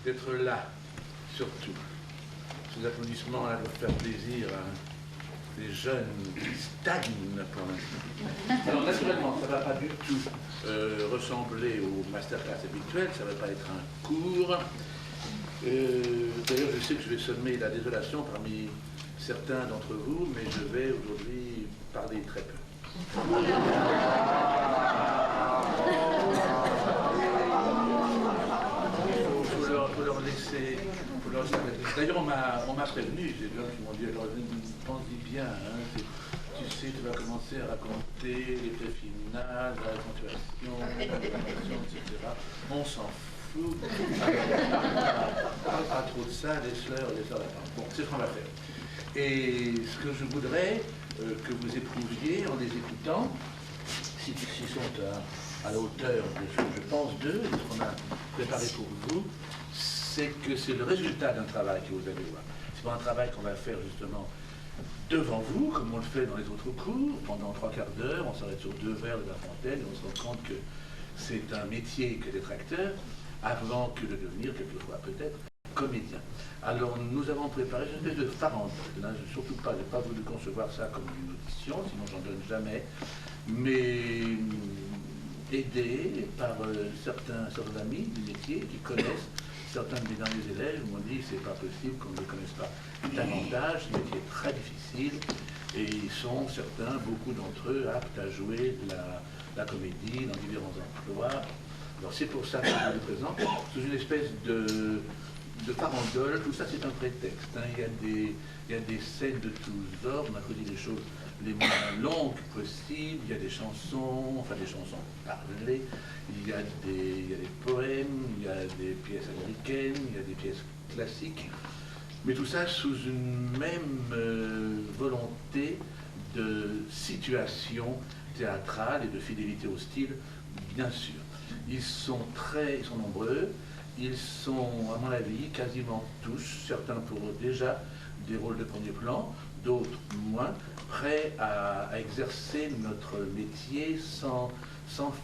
d'être là, surtout. Ces applaudissements-là doivent faire plaisir à les jeunes qui stagnent pour l'instant. Alors naturellement, ça ne va pas du tout ressembler au masterclass habituel, ça ne va pas être un cours. D'ailleurs, je sais que je vais semer la désolation parmi certains d'entre vous, mais je vais aujourd'hui parler très peu. Faut leur laisser. D'ailleurs, on m'a prévenu, j'ai des gens qui m'ont dit, alors pense-y bien, hein, tu sais, tu vas commencer à raconter l'effet final, la accentuation, etc. On s'en fout. Parle pas trop de ça, laisse-leur la parole. Bon, c'est ce qu'on va faire. Et ce que je voudrais que vous éprouviez en les écoutant, s'ils sont à la hauteur de ce que je pense d'eux, de ce qu'on a préparé pour vous, c'est que c'est le résultat d'un travail que vous allez voir. C'est pas un travail qu'on va faire justement devant vous, comme on le fait dans les autres cours, pendant 3/4 d'heure, on s'arrête sur 2 vers de La Fontaine et on se rend compte que c'est un métier que d'être acteur, avant que de devenir quelquefois peut-être comédien. Alors nous avons préparé une espèce de farandole. Là, surtout pas, je n'ai pas voulu concevoir ça comme une audition, sinon j'en donne jamais, mais aidé par certains amis du métier qui connaissent. Certains de mes derniers élèves m'ont dit c'est pas possible qu'on ne les connaisse pas davantage, ce métier est très difficile et ils sont certains, beaucoup d'entre eux, aptes à jouer la comédie dans différents emplois. Alors c'est pour ça que je vous le présente, sous une espèce de farandole, tout ça c'est un prétexte. Hein. Il y a des scènes de tous ordres, on a choisi des choses les moins longues possibles, il y a des chansons, enfin des chansons parlées, il y a des poèmes, il y a des pièces américaines, il y a des pièces classiques, mais tout ça sous une même volonté de situation théâtrale et de fidélité au style, bien sûr. Ils sont nombreux, ils sont, à mon avis, quasiment tous, certains pour déjà des rôles de premier plan, d'autres moins, prêts à exercer notre métier sans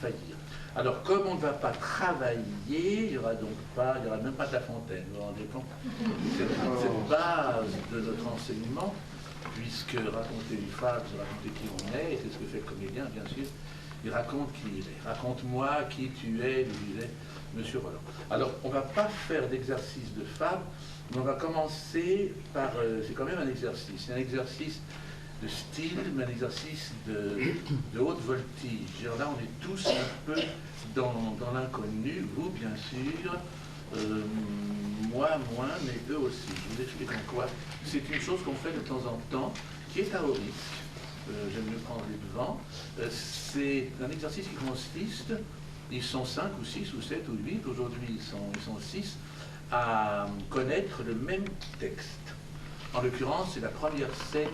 faillir. Alors, comme on ne va pas travailler, il n'y aura même pas de La Fontaine, vous vous rendez compte? Cette base de notre enseignement, puisque raconter une fable, c'est raconter qui on est, et c'est ce que fait le comédien, bien sûr. Il raconte qui il est. Raconte-moi qui tu es, nous disait Monsieur Roland. Alors, on ne va pas faire d'exercice de fable, mais on va commencer par... c'est quand même un exercice. C'est un exercice de style, mais un exercice de haute voltige. Alors là, on est tous un peu dans l'inconnu, vous, bien sûr, moi, moins, mais eux aussi. Je vous explique en quoi. C'est une chose qu'on fait de temps en temps, qui est à haut risque. J'aime mieux prendre les devants. C'est un exercice qui consiste, ils sont 5 ou 6 ou 7 ou 8, aujourd'hui ils sont 6, à connaître le même texte. En l'occurrence, c'est la première scène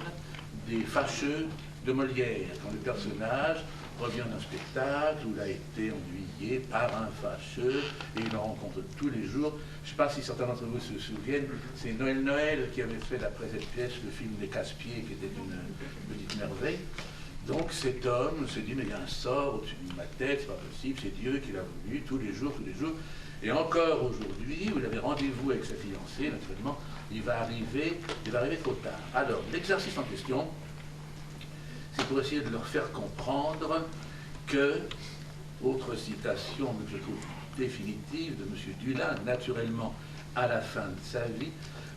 des Fâcheux de Molière, quand le personnage revient d'un spectacle où il a été ennuyé par un fâcheux et il le rencontre tous les jours. Je ne sais pas si certains d'entre vous se souviennent, c'est Noël qui avait fait d'après cette pièce le film Les Casse-Pieds, qui était une petite merveille. Donc cet homme se dit, mais il y a un sort au-dessus de ma tête, c'est pas possible, c'est Dieu qui l'a voulu, tous les jours. Et encore aujourd'hui, où il avait rendez-vous avec sa fiancée, naturellement, il va arriver trop tard. Alors, l'exercice en question, c'est pour essayer de leur faire comprendre que, autre citation, mais que je trouve définitive, de M. Dulin, naturellement, à la fin de sa vie,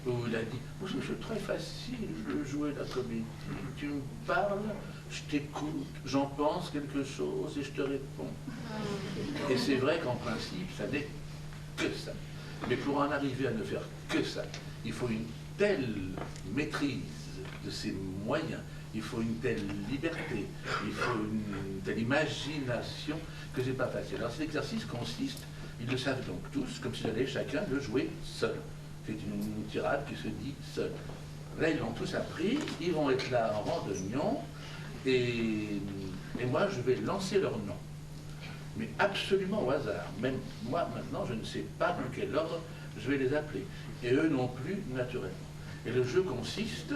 où il a dit « C'est très facile de jouer la comédie. Tu me parles, je t'écoute, j'en pense quelque chose et je te réponds. » Et c'est vrai qu'en principe, ça n'est que ça. Mais pour en arriver à ne faire que ça, il faut une telle maîtrise de ses moyens, il faut une telle liberté, il faut une telle imagination que c'est pas facile. Alors cet exercice consiste, ils le savent donc tous, comme s'ils allaient chacun le jouer seul. C'est une tirade qui se dit seul. Là, ils l'ont tous appris, ils vont être là en rang de union, et moi, je vais lancer leur nom. Mais absolument au hasard. Même moi, maintenant, je ne sais pas dans quel ordre je vais les appeler. Et eux non plus, naturellement. Et le jeu consiste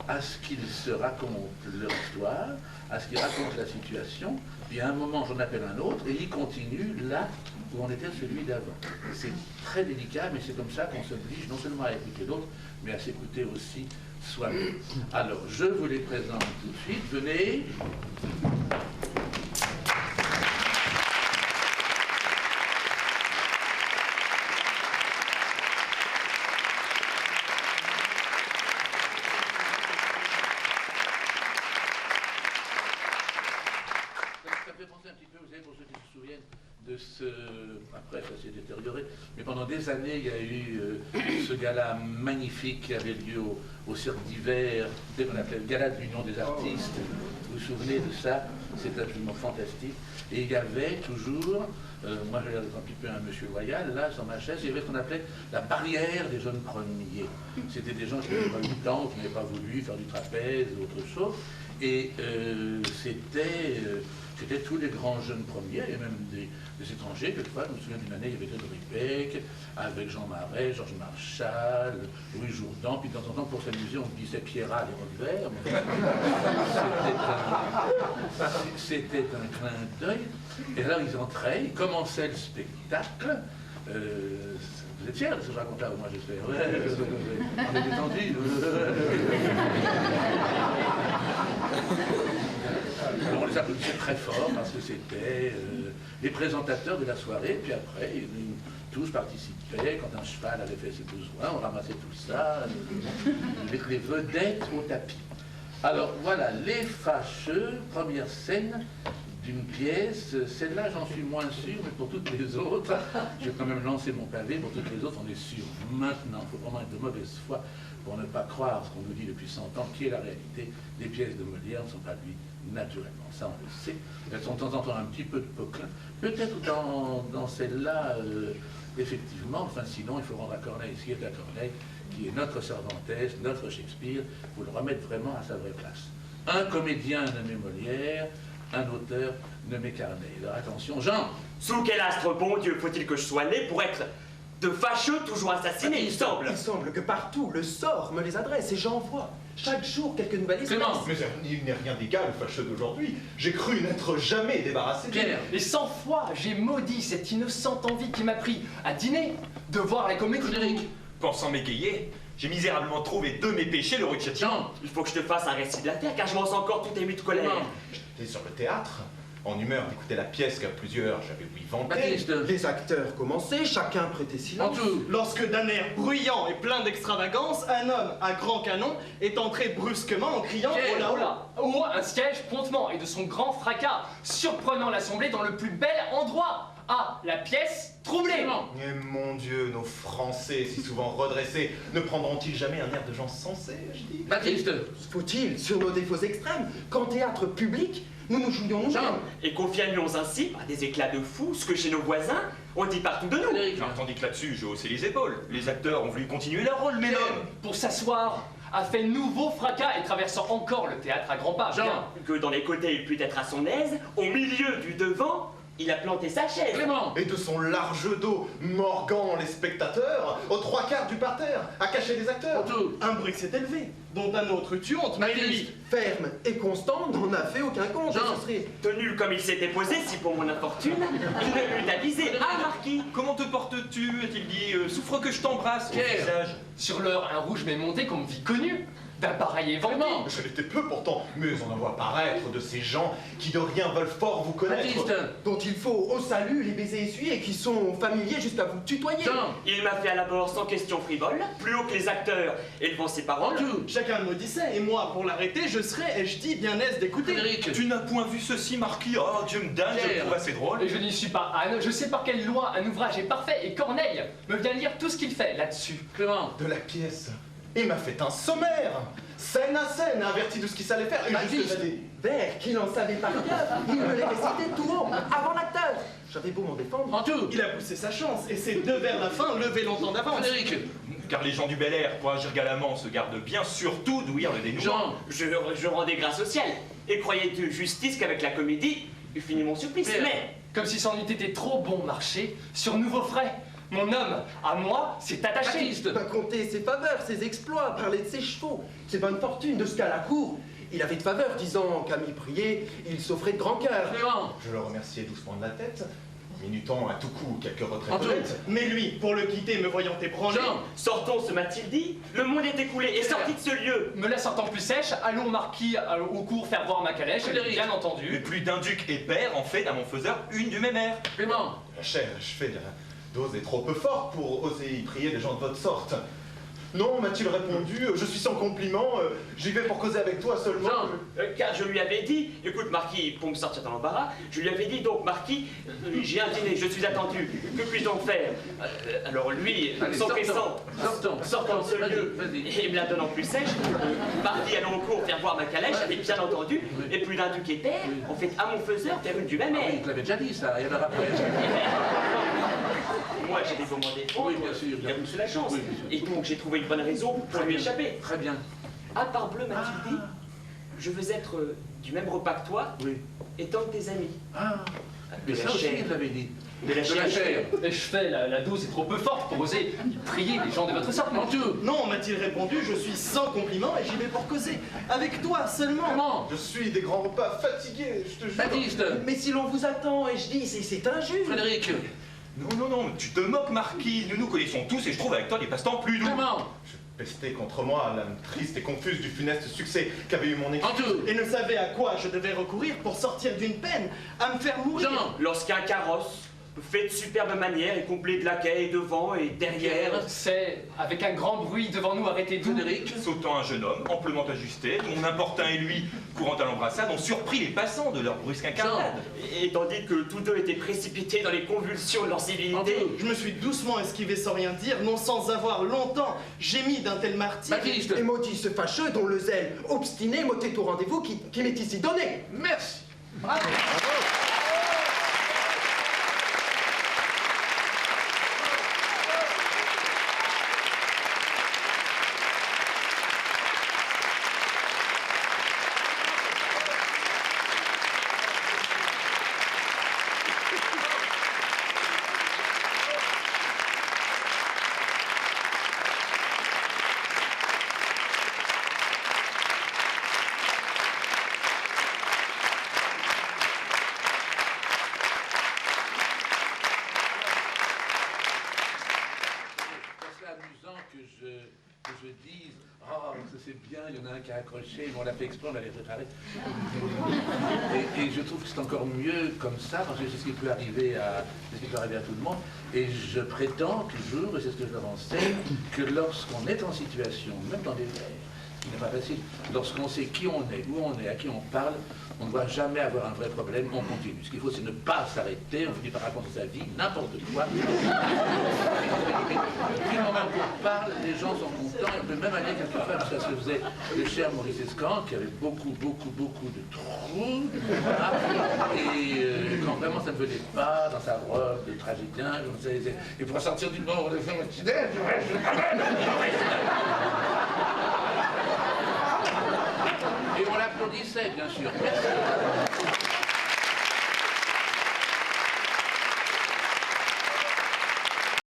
à ce qu'ils se racontent leur histoire, à ce qu'ils racontent la situation, puis à un moment j'en appelle un autre, et il continue là où on était celui d'avant. C'est très délicat, mais c'est comme ça qu'on s'oblige non seulement à écouter l'autre, mais à s'écouter aussi soi-même. Alors, je vous les présente tout de suite. Venez. Après, ça s'est détérioré, mais pendant des années, il y a eu ce gala magnifique qui avait lieu au Cirque d'hiver, qu'on appelait le gala de l'Union des artistes. Vous vous souvenez de ça? C'est absolument fantastique. Et il y avait toujours, moi je regardais un petit peu un monsieur Loyal, là, sur ma chaise, il y avait ce qu'on appelait la barrière des jeunes premiers. C'était des gens qui n'avaient pas eu le temps, qui n'avaient pas voulu faire du trapèze ou autre chose. Et c'était tous les grands jeunes premiers, et même des étrangers. Quelquefois, je me souviens d'une année, il y avait Grégory Peck, avec Jean Marais, Georges Marchal, Louis Jourdan, puis de temps en temps, pour s'amuser, on disait Pierrat les Roquevert. C'était un clin d'œil. Et alors, ils entraient, ils commençaient le spectacle. Vous êtes fiers de ce que je raconte là, moi j'espère. On est détendus. Alors, on les applaudissait très fort parce que c'était les présentateurs de la soirée. Puis après, tous participaient. Quand un cheval avait fait ses besoins, on ramassait tout ça. Les vedettes au tapis. Alors voilà, Les Fâcheux, première scène d'une pièce. Celle-là, j'en suis moins sûr, mais pour toutes les autres, j'ai quand même lancé mon pavé. Pour toutes les autres, on est sûr maintenant. Il faut vraiment être de mauvaise foi pour ne pas croire ce qu'on nous dit depuis 100 ans, qui est la réalité. Les pièces de Molière ne sont pas lui naturellement, ça on le sait. Elles sont de temps en temps un petit peu de Poquelin. Peut-être dans celle-là, effectivement, enfin sinon il faut rendre à Corneille ce qui est à Corneille, qui est notre Cervantes, notre Shakespeare, pour le remettre vraiment à sa vraie place. Un comédien nommé Molière, un auteur nommé Carneille. Alors attention, Jean! Sous quel astre bon Dieu faut-il que je sois né pour être de fâcheux toujours assassiné, il semble? Il semble que partout, le sort me les adresse et j'en vois chaque jour quelques nouvelles espèces. Mais il n'est rien d'égal au fâcheux d'aujourd'hui. J'ai cru n'être jamais débarrassé. Pierre! Et 100 fois, j'ai maudit cette innocente envie qui m'a pris à dîner de voir la comédie. Frédéric! Pensant m'égayer, j'ai misérablement trouvé de mes péchés le rue de Châtillon. Jean! Il faut que je te fasse un récit de la terre, car je m'en sens encore tout ému de colère. J'étais sur le théâtre, en humeur d'écouter la pièce qu'à plusieurs j'avais ouï vanter. Baptiste! Les acteurs commençaient, chacun prêtait silence. Antou! Lorsque d'un air bruyant et plein d'extravagance, un homme à grand canon est entré brusquement en criant Pierre. « Oh là oh là !» Ou un siège promptement et de son grand fracas, surprenant l'assemblée dans le plus bel endroit. Ah, la pièce troublée. Et mon Dieu, nos Français, si souvent redressés, ne prendront-ils jamais un air de gens sensés, je dis? Baptiste! Faut-il, sur nos défauts extrêmes, qu'en théâtre public, nous nous jouions nous-mêmes? Jean! Et confions ainsi, par des éclats de fou, ce que chez nos voisins, on dit partout de nous. Frédéric! Tandis que là-dessus, j'ai haussé les épaules. Les acteurs ont voulu continuer leur rôle, mais l'homme... Pour s'asseoir, a fait nouveau fracas et traversant encore le théâtre à grands pas. Jean! Bien. Que dans les côtés il pût être à son aise, au milieu du devant, il a planté sa chaise. Clément! Et de son large dos, morgant les spectateurs, aux trois quarts du parterre, à cacher les acteurs. Antou! Un bruit s'est élevé, dont un autre tuante, mais Baptiste! lui, Ferme et constant, n'en a fait aucun compte. Jean. Et ce serait... Tenu comme il s'était posé, si pour mon infortune, il ne m'eût avisé. Ah, marquis! Comment te portes-tu? A-t-il dit souffre que je t'embrasse au Pierre. visage. Sur l'heure, un rouge m'est monté qu'on me vit connu. D'un pareil événement. Vraiment! Je l'étais peu pourtant, mais on en voit paraître de ces gens qui de rien veulent fort vous connaître. Baptiste! dont il faut au salut les baisers essuyés et qui sont familiers jusqu'à vous tutoyer. Jean! Il m'a fait à l'abord sans question frivole, plus haut que les acteurs, élevant ses paroles. Antou! chacun me disait, et moi, pour l'arrêter, je serais, ai-je dit, bien aise d'écouter. Frédéric! Tu n'as point vu ceci, Marquis? Oh, Dieu me damne, je Pierre. le trouve assez drôle. Et je n'y suis pas Anne, je sais par quelle loi un ouvrage est parfait et Corneille me vient lire tout ce qu'il fait là-dessus. Clément! De la pièce. Il m'a fait un sommaire, scène à scène, averti de ce qu'il savait faire. Et Baptiste. jusque des Vers qu'il en savait par cœur, il me les récitait tout haut, avant l'acteur. J'avais beau m'en défendre. Antou! Il a poussé sa chance, et ses deux vers la fin levaient longtemps d'avance. Frédéric! Car les gens du Bel Air, pour agir galamment, se gardent bien surtout d'ouïr le dénouement. Jean! Je rendais grâce au ciel. Et croyais-tu justice qu'avec la comédie, eût fini mon supplice? Pierre. Mais Comme si c'en eût été trop bon marché, sur nouveau frais, Mon homme, à moi, s'est attaché. Baptiste. Pas compter ses faveurs, ses exploits, parler de ses chevaux, ses bonnes fortunes, de ce qu'à la cour. Il avait de faveur, disant qu'à m'y prier, il s'offrait de grand cœur. Clément. Je le remerciais doucement de la tête, minutant à tout coup quelques retraits Antoine. honnêtes. Mais lui, pour le quitter, me voyant ébranlé, Jean. Sortons, se m'a-t-il dit. Le monde est écoulé et sorti de ce lieu. Me la sortant plus sèche, allons marquis au cours faire voir ma calèche, Frédéric. bien Mais entendu. plus d'un duc et père en fait d'un Montfaiseur une du même air. Clément. La chère, je fais de la dose est trop peu forte pour oser y prier des gens de votre sorte. Non, m'a-t-il répondu, je suis sans compliment, j'y vais pour causer avec toi seulement. Jean. Car je lui avais dit, écoute Marquis, pour me sortir de l'embarras, je lui avais dit donc Marquis, j'ai un dîner, je suis attendu, que puis-je donc faire? Alors lui, Allez, s'empressant, sortant de ce Vas-y, lieu, vas-y. et me la donnant plus sèche, Marquis allant au cours faire voir ma calèche, avait bien entendu, et plus d'un duc et père, on fait à Montfaiseur faire une du même Ah oui, air. il te l'avait déjà dit ça, il y en aura après. Moi j'ai des moments défendre, Oui, bien sûr, il a poussé la chance, Oui, bien sûr. et donc j'ai trouvé une bonne raison pour lui échapper. Très bien. Ah, parbleu, m'a-t-il dit, je veux être du même repas que toi, Oui. étant de tes amis. Ah, De mais la ça aussi, chair. il l'avait dit. De la chair. Et je fais, la dose est trop peu forte pour oser prier les gens de votre sorte. Mantoux. non, m'a-t-il répondu, je suis sans compliment et j'y vais pour causer. Avec toi seulement. Comment? Je suis des grands repas fatigué, je te jure. Baptiste. Mais si l'on vous attend, et je dis, c'est injuste. Frédéric. Non, non, non, tu te moques, Marquis. Nous nous connaissons tous et je trouve avec toi des passe-temps plus doux. Clément. Je pestais contre moi l'âme triste et confuse du funeste succès qu'avait eu mon équipe. Mantoux. Et ne savais à quoi je devais recourir pour sortir d'une peine, à me faire mourir. Jean. Lorsqu'un carrosse, fait de superbes manières et complet de laquais et devant et derrière, C'est avec un grand bruit devant nous arrêté d'où. Frédéric. Sautant un jeune homme, amplement ajusté, dont mon importun et lui, courant à l'embrassade, ont surpris les passants de leur brusque incarnade. et tandis que tous deux étaient précipités dans les convulsions de leur civilité, Mantoux. Je me suis doucement esquivé sans rien dire, non sans avoir longtemps gémi d'un tel martyr. Baptiste. Et maudit ce fâcheux dont le zèle obstiné m'ôtait au rendez-vous qui m'est ici donné. Merci. C'est amusant que je dise, oh, ça c'est bien, il y en a un qui a accroché, mais on l'a fait exprès, on l'avait préparé. Et je trouve que c'est encore mieux comme ça, parce que c'est ce qui peut arriver à tout le monde. Et je prétends toujours, et c'est ce que je leur enseigne, que lorsqu'on est en situation, même dans des vers, ce qui n'est pas facile, lorsqu'on sait qui on est, où on est, à qui on parle, on ne doit jamais avoir un vrai problème, on continue. Ce qu'il faut, c'est ne pas s'arrêter, on finit par raconter sa vie, n'importe quoi. Du moment qu'on parle, les gens sont contents, et on peut même aller quelquefois, parce que ça se faisait le cher Maurice Escan, qui avait beaucoup de trous, et quand vraiment ça ne venait pas, dans sa robe de tragédien, et pour sortir du monde, on le fait un petit et on l'applaudissait, bien sûr. Merci.